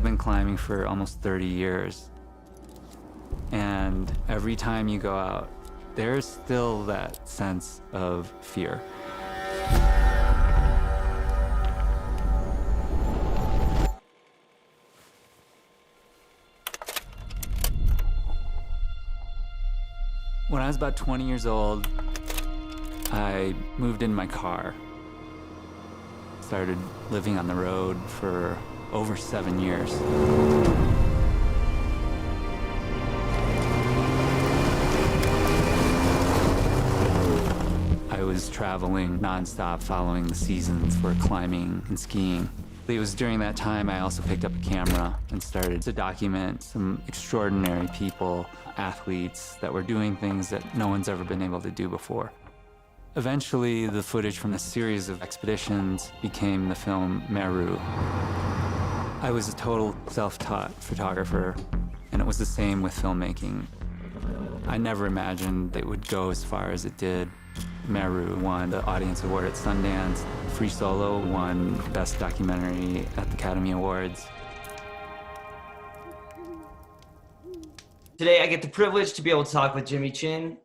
I've been climbing for almost 30 years. And every time you go out, there's still that sense of fear. When I was about 20 years old, I moved in my car. Started living on the road for over 7 years. I was traveling nonstop, following the seasons for climbing and skiing. It was during that time I also picked up a camera and started to document some extraordinary people, athletes that were doing things that no one's ever been able to do before. Eventually, the footage from a series of expeditions became the film Meru. I was a total self-taught photographer, and it was the same with filmmaking. I never imagined it would go as far as it did. Meru won the Audience Award at Sundance. Free Solo won Best Documentary at the Academy Awards. Today, I get the privilege to be able to talk with Jimmy Chin,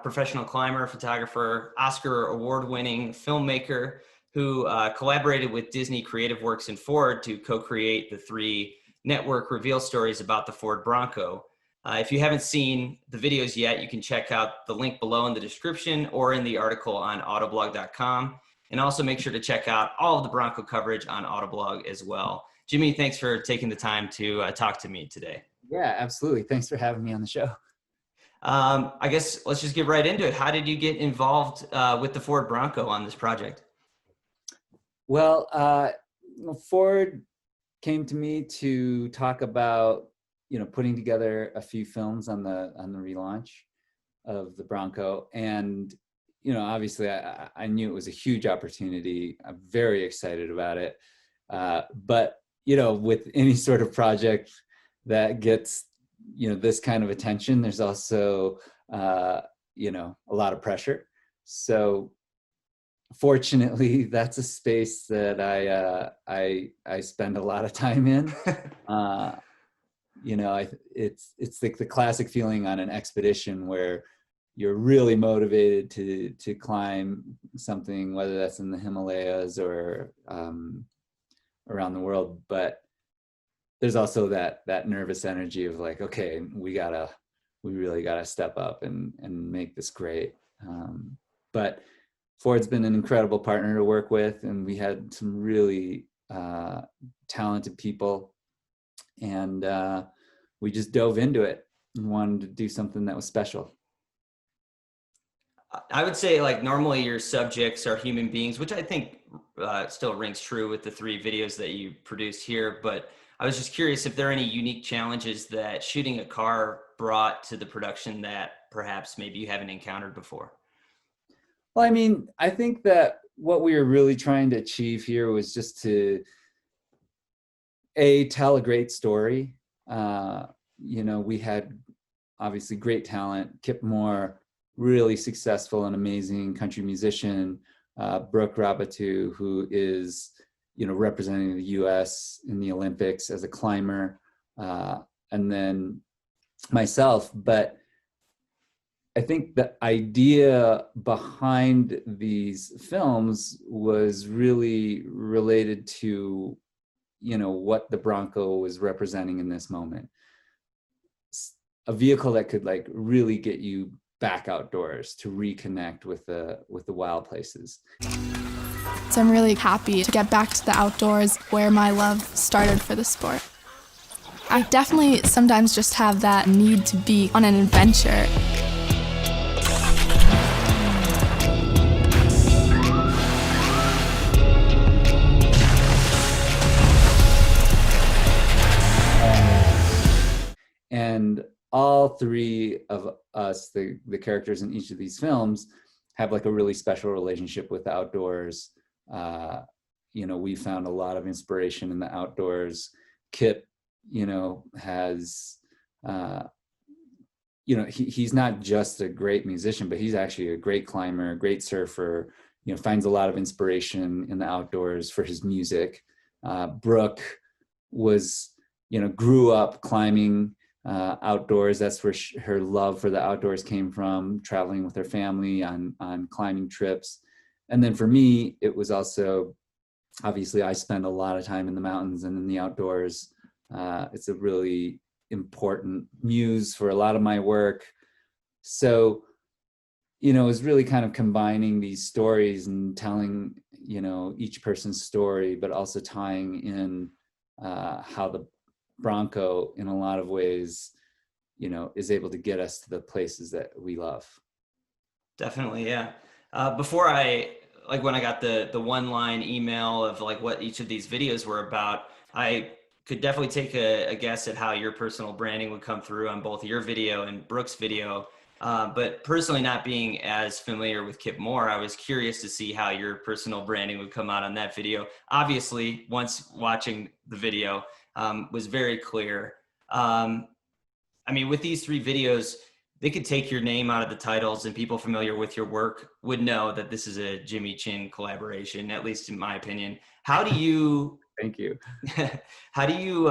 professional climber, photographer, Oscar award-winning filmmaker who collaborated with Disney Creative Works and Ford to co-create the 3 network reveal stories about the Ford Bronco. If you haven't seen the videos yet, you can check out the link below in the description or in the article on autoblog.com. And also make sure to check out all of the Bronco coverage on Autoblog as well. Jimmy, thanks for taking the time to talk to me today. Yeah, absolutely. Thanks for having me on the show. I guess let's just get right into it. How did you get involved with the Ford Bronco on this project? Well, Ford came to me to talk about, putting together a few films on the relaunch of the Bronco. And, obviously I knew it was a huge opportunity. I'm very excited about it. But, with any sort of project that gets, this kind of attention, there's also, a lot of pressure. So fortunately, that's a space that I spend a lot of time in. It's like the classic feeling on an expedition where you're really motivated to climb something, whether that's in the Himalayas or around the world. But there's also that nervous energy of like, okay, we really gotta step up and make this great. But Ford's been an incredible partner to work with, and we had some really talented people, and we just dove into it and wanted to do something that was special. I would say, like, normally your subjects are human beings, which I think still rings true with the 3 videos that you produced here. But I was just curious if there are any unique challenges that shooting a car brought to the production that perhaps maybe you haven't encountered before. Well, I mean, I think that what we were really trying to achieve here was just to tell a great story. We had obviously great talent. Kip Moore, really successful and amazing country musician. Brooke Rabatu, who is, representing the U.S. in the Olympics as a climber, and then myself. But I think the idea behind these films was really related to, what the Bronco was representing in this moment. A vehicle that could like really get you back outdoors to reconnect with the wild places. So I'm really happy to get back to the outdoors where my love started for the sport. I definitely sometimes just have that need to be on an adventure. And all 3 of us, the characters in each of these films, have like a really special relationship with the outdoors. We found a lot of inspiration in the outdoors. Kip, has, he's not just a great musician, but he's actually a great climber, a great surfer, finds a lot of inspiration in the outdoors for his music. Brooke was grew up climbing outdoors. That's where her love for the outdoors came from, traveling with her family on climbing trips. And then for me, it was also, obviously, I spend a lot of time in the mountains and in the outdoors. It's a really important muse for a lot of my work. So, it was really kind of combining these stories and telling, each person's story, but also tying in how the Bronco, in a lot of ways, is able to get us to the places that we love. Definitely, yeah. Before when I got the one line email of like what each of these videos were about, I could definitely take a guess at how your personal branding would come through on both your video and Brooke's video. But personally, not being as familiar with Kip Moore, I was curious to see how your personal branding would come out on that video. Obviously, once watching the video, was very clear. I mean, with these 3 videos, they could take your name out of the titles and people familiar with your work would know that this is a Jimmy Chin collaboration, at least in my opinion. How do you, Thank you. how do you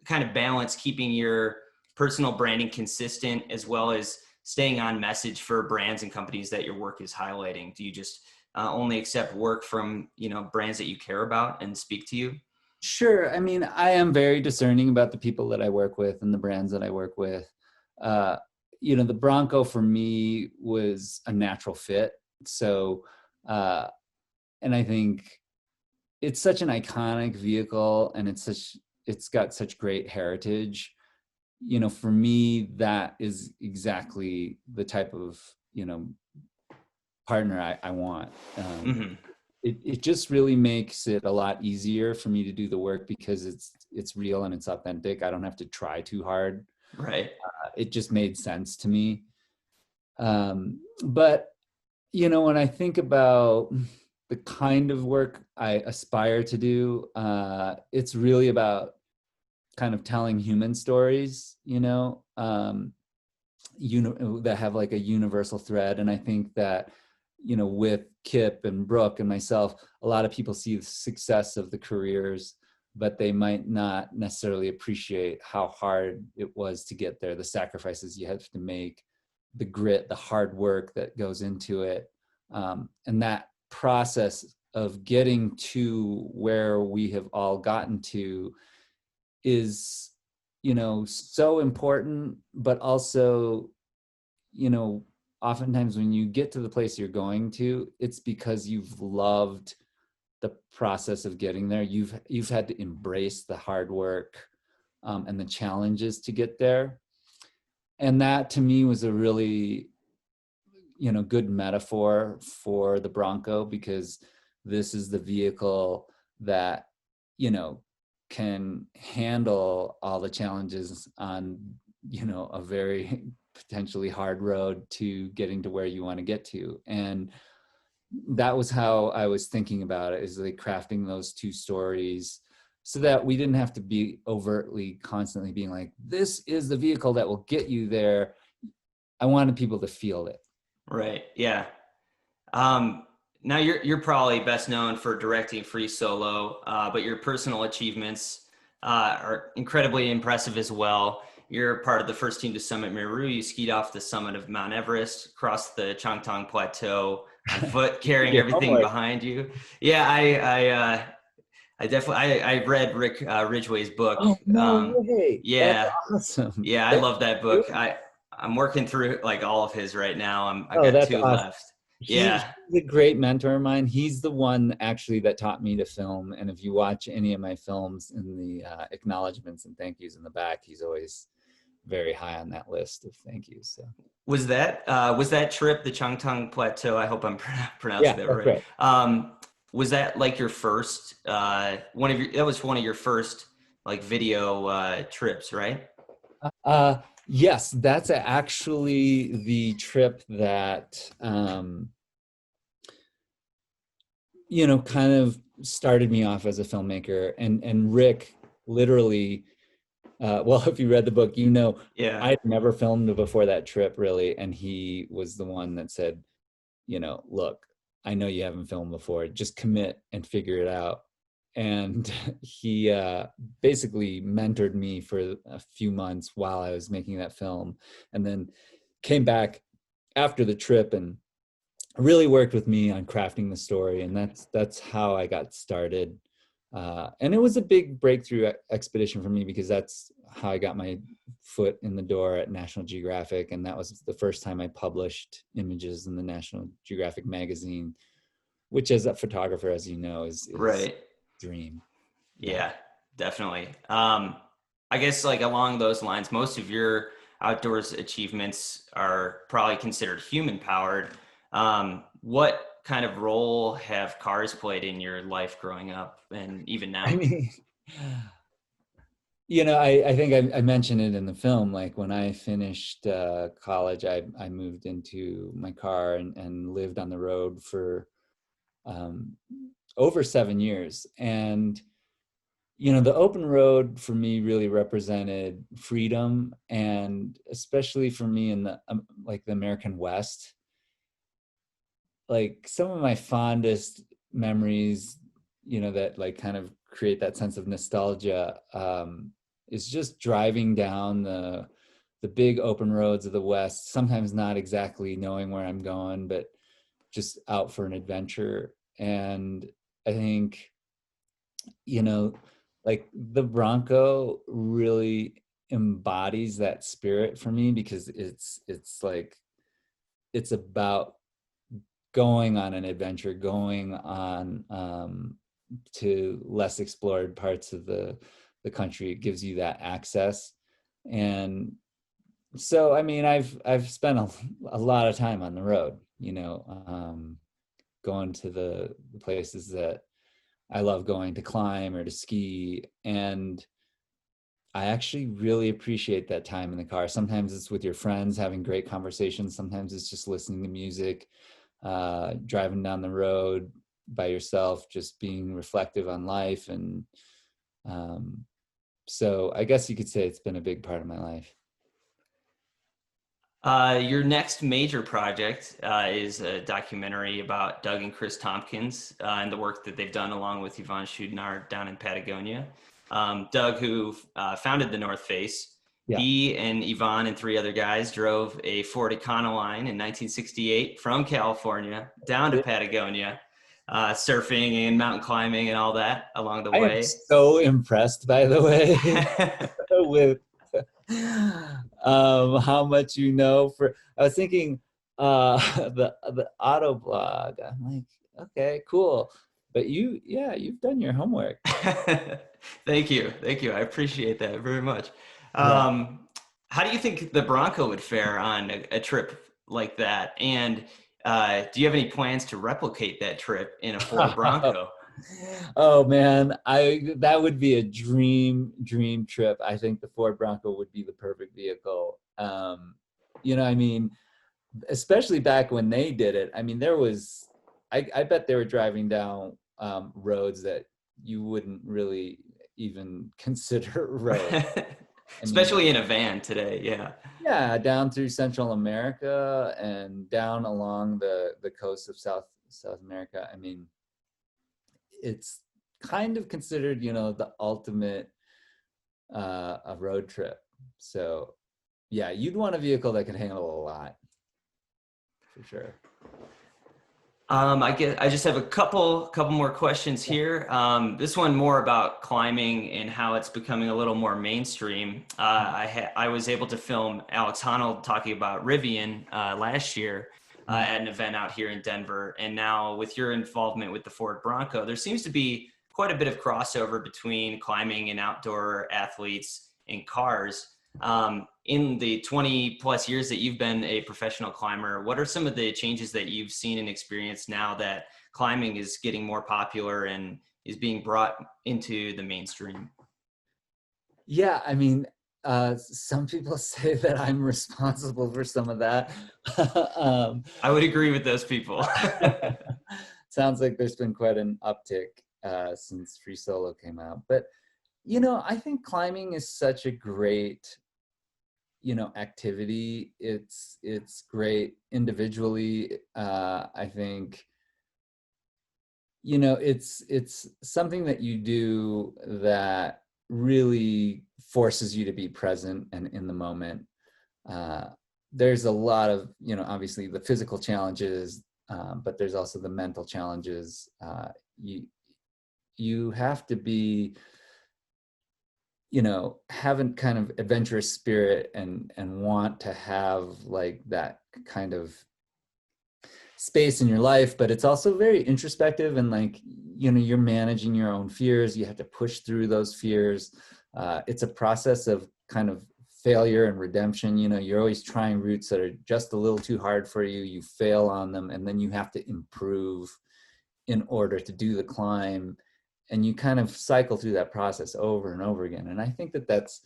kind of balance keeping your personal branding consistent as well as staying on message for brands and companies that your work is highlighting? Do you just only accept work from, brands that you care about and speak to you? Sure. I mean, I am very discerning about the people that I work with and the brands that I work with. The Bronco for me was a natural fit. So, and I think it's such an iconic vehicle, and it's got such great heritage. For me, that is exactly the type of, partner I want. It just really makes it a lot easier for me to do the work because it's real and it's authentic. I don't have to try too hard. Right. It just made sense to me. But when I think about the kind of work I aspire to do, it's really about kind of telling human stories, that have like a universal thread. And I think that with Kip and Brooke and myself, a lot of people see the success of the careers, but they might not necessarily appreciate how hard it was to get there, the sacrifices you have to make, the grit, the hard work that goes into it. And that process of getting to where we have all gotten to is, so important, but also, oftentimes when you get to the place you're going to, it's because you've loved the process of getting there. You've had to embrace the hard work and the challenges to get there. And that to me was a really, good metaphor for the Bronco, because this is the vehicle that, can handle all the challenges on, a very potentially hard road to getting to where you want to get to. And that was how I was thinking about it, is like crafting those 2 stories so that we didn't have to be overtly constantly being like, this is the vehicle that will get you there. I wanted people to feel it. Right. Yeah. Now you're probably best known for directing Free Solo, but your personal achievements are incredibly impressive as well. You're part of the first team to summit Meru. You skied off the summit of Mount Everest, crossed the Changtang Plateau on foot, carrying everything behind you. Yeah, I definitely I read Rick Ridgway's book. Oh, no way. Yeah, that's awesome. yeah, I love that book. I'm working through like all of his right now. I've got that's 2 awesome. left. Yeah, He's a great mentor of mine. He's the one actually that taught me to film. And if you watch any of my films, in the acknowledgments and thank yous in the back, he's always very high on that list of thank yous. So was that trip, the Changtang Plateau? I hope I'm pronouncing that right. Was that like your first that was one of your first like video trips, right? Yes, that's actually the trip that kind of started me off as a filmmaker. And Rick literally, well, if you read the book, Yeah, I'd never filmed before that trip really, and he was the one that said, look, I know you haven't filmed before, just commit and figure it out. and he basically mentored me for a few months while I was making that film, and then came back after the trip and really worked with me on crafting the story. And that's how I got started. And it was a big breakthrough expedition for me, because that's how I got my foot in the door at National Geographic. And that was the first time I published images in the National Geographic magazine, which as a photographer, as you know, is Right. dream. Yeah, definitely. I guess like along those lines, most of your outdoors achievements are probably considered human powered. What kind of role have cars played in your life growing up and even now? I mean, I think I mentioned it in the film. Like when I finished college, I moved into my car and lived on the road for over 7 years. And the open road for me really represented freedom, and especially for me in the like the American West. Like some of my fondest memories, that like kind of create that sense of nostalgia, is just driving down the big open roads of the West, sometimes not exactly knowing where I'm going, but just out for an adventure. And I think, like the Bronco really embodies that spirit for me, because it's like, it's about going on an adventure, going on to less explored parts of the country. It gives you that access. And so, I mean, I've spent a lot of time on the road, going to the places that I love going to climb or to ski. And I actually really appreciate that time in the car. Sometimes it's with your friends having great conversations. Sometimes it's just listening to music, driving down the road by yourself, just being reflective on life. And so I guess you could say it's been a big part of my life. Your next major project is a documentary about Doug and Chris Tompkins and the work that they've done along with Yvonne Chouinard down in Patagonia. Doug, who founded the North Face, Yeah. he and Yvonne and 3 other guys drove a Ford Econoline in 1968 from California down to Patagonia, surfing and mountain climbing and all that along the I am way. so impressed, by the way, with how much I was thinking the Autoblog. I'm like, okay, cool. But you've done your homework. Thank you. I appreciate that very much. Yeah. How do you think the Bronco would fare on a trip like that? And do you have any plans to replicate that trip in a Ford Bronco? Oh man, that would be a dream trip. I think the Ford Bronco would be the perfect vehicle. I mean, especially back when they did it. I mean, I bet they were driving down roads that you wouldn't really even consider roads. Especially in a van today, yeah. Yeah, down through Central America and down along the coast of South America. I mean, it's kind of considered, the ultimate a road trip. So yeah, you'd want a vehicle that can handle a lot, for sure. I just have a couple more questions here. This one more about climbing and how it's becoming a little more mainstream. I was able to film Alex Honnold talking about Rivian last year at an event out here in Denver. And now with your involvement with the Ford Bronco, there seems to be quite a bit of crossover between climbing and outdoor athletes and cars. In the 20 plus years that you've been a professional climber, what are some of the changes that you've seen and experienced now that climbing is getting more popular and is being brought into the mainstream? Yeah, I mean, some people say that I'm responsible for some of that. I would agree with those people. Sounds like there's been quite an uptick since Free Solo came out. But, I think climbing is such a great activity. It's great individually. I think it's something that you do that really forces you to be present and in the moment. There's a lot of, obviously the physical challenges, but there's also the mental challenges. You have to be, have a kind of adventurous spirit and want to have like that kind of space in your life, but it's also very introspective and like, you're managing your own fears. You have to push through those fears. It's a process of kind of failure and redemption. You're always trying routes that are just a little too hard for you. You fail on them, and then you have to improve in order to do the climb. And you kind of cycle through that process over and over again. And I think that that's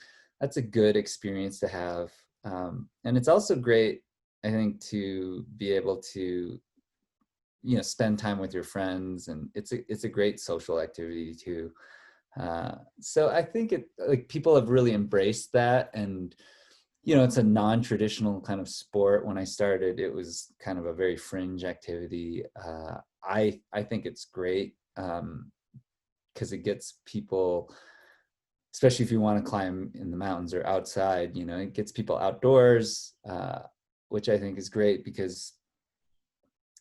a good experience to have. And it's also great, I think, to be able to, spend time with your friends, and it's a great social activity too. So I think like people have really embraced that, and it's a non-traditional kind of sport. When I started, it was kind of a very fringe activity. I think it's great because it gets people, especially if you want to climb in the mountains or outside, it gets people outdoors, which I think is great because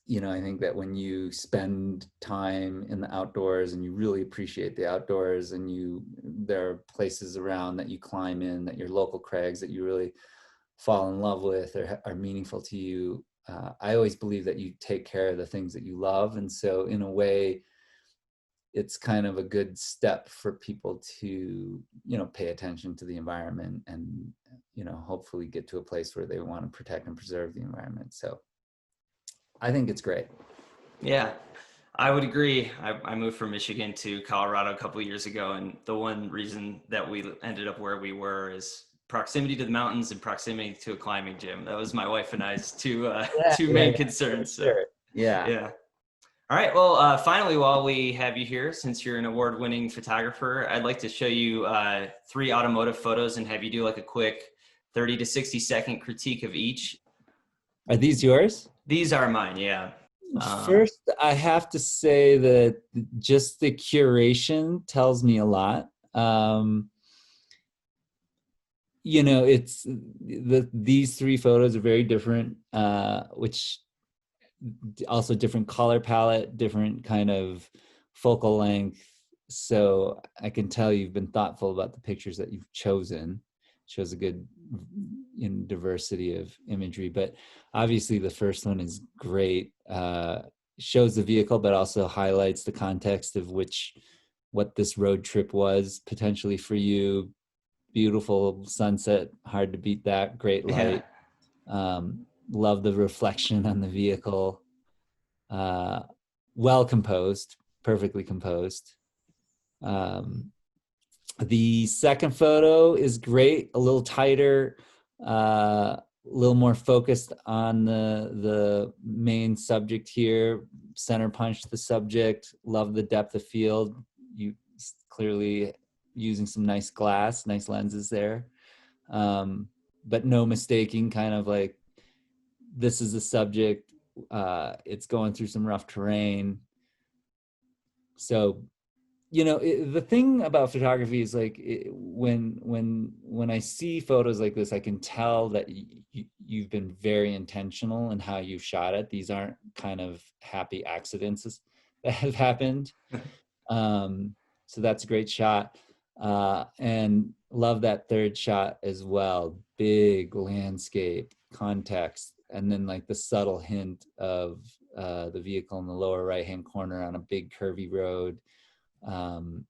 I think that when you spend time in the outdoors and you really appreciate the outdoors, and there are places around that you climb in, that your local crags that you really fall in love with or are meaningful to you. I always believe that you take care of the things that you love. And so in a way, it's kind of a good step for people to, pay attention to the environment and, hopefully get to a place where they want to protect and preserve the environment. So I think it's great. Yeah, I would agree. I moved from Michigan to Colorado a couple of years ago, and the one reason that we ended up where we were is proximity to the mountains and proximity to a climbing gym. That was my wife and I's two main concerns. So, sure. Yeah. All right. Well, finally, while we have you here, since you're an award-winning photographer, I'd like to show you 3 automotive photos and have you do like a quick 30 to 60 second critique of each. Are these yours? These are mine. Yeah. First, I have to say that just the curation tells me a lot. It's these 3 photos are very different, which also different color palette, different kind of focal length. So I can tell you've been thoughtful about the pictures that you've chosen. Shows a good diversity of imagery, but obviously the first one is great. Shows the vehicle, but also highlights the context of what this road trip was potentially for you. Beautiful sunset, hard to beat that. Great light. Yeah. Love the reflection on the vehicle. Well composed, perfectly composed. The second photo is great, a little tighter, a little more focused on the main subject here. Center punch the subject. Love the depth of field. You clearly using some nice glass, nice lenses there. But no mistaking, kind of like, this is the subject. It's going through some rough terrain. So, the thing about photography is like when I see photos like this, I can tell that you've been very intentional in how you've shot it. These aren't kind of happy accidents that have happened. So that's a great shot. And love that third shot as well. Big landscape, context, and then like the subtle hint of the vehicle in the lower right-hand corner on a big curvy road. And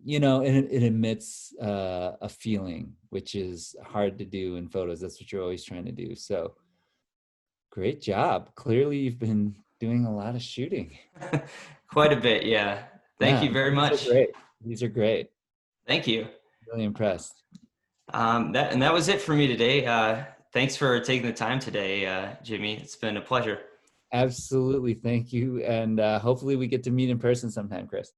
it emits a feeling, which is hard to do in photos. That's what you're always trying to do. So great job. Clearly you've been doing a lot of shooting. Quite a bit. Yeah. Thank you very much. These are great. Thank you. Really impressed. That was it for me today. Thanks for taking the time today, Jimmy. It's been a pleasure. Absolutely. Thank you. And hopefully we get to meet in person sometime, Chris.